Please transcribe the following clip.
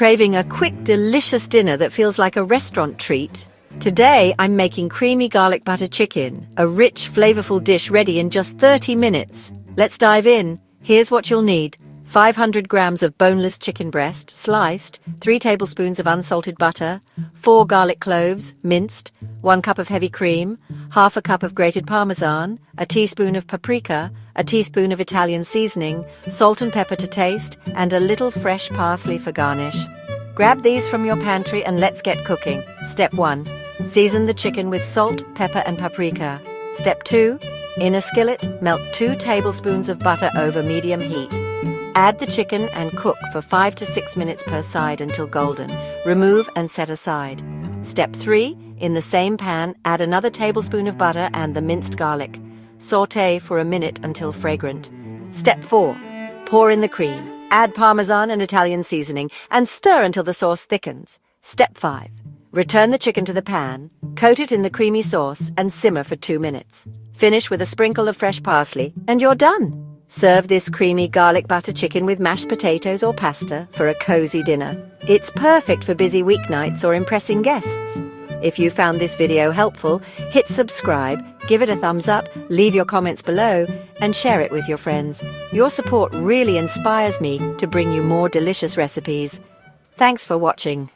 Craving a quick, delicious dinner that feels like a restaurant treat? Today, I'm making creamy garlic butter chicken, a rich, flavorful dish ready in just 30 minutes. Let's dive in. Here's what you'll need. 500 grams of boneless chicken breast, sliced, 3 tablespoons of unsalted butter, 4 garlic cloves, minced, 1 cup of heavy cream, half a cup of grated Parmesan, a teaspoon of paprika, a teaspoon of Italian seasoning, salt and pepper to taste, and a little fresh parsley for garnish. Grab these from your pantry and let's get cooking. Step 1. Season the chicken with salt, pepper, and paprika. Step 2. In a skillet, melt 2 tablespoons of butter over medium heat. Add the chicken and cook for 5 to 6 minutes per side until golden. Remove and set aside. Step 3. In the same pan, add another tablespoon of butter and the minced garlic. Sauté for a minute until fragrant. Step 4. Pour in the cream. Add Parmesan and Italian seasoning and stir until the sauce thickens. Step 5. Return the chicken to the pan, coat it in the creamy sauce, and simmer for 2 minutes. Finish with a sprinkle of fresh parsley, and you're done. Serve this creamy garlic butter chicken with mashed potatoes or pasta for a cozy dinner. It's perfect for busy weeknights or impressing guests. If you found this video helpful, hit subscribe, give it a thumbs up, leave your comments below, and share it with your friends. Your support really inspires me to bring you more delicious recipes. Thanks for watching.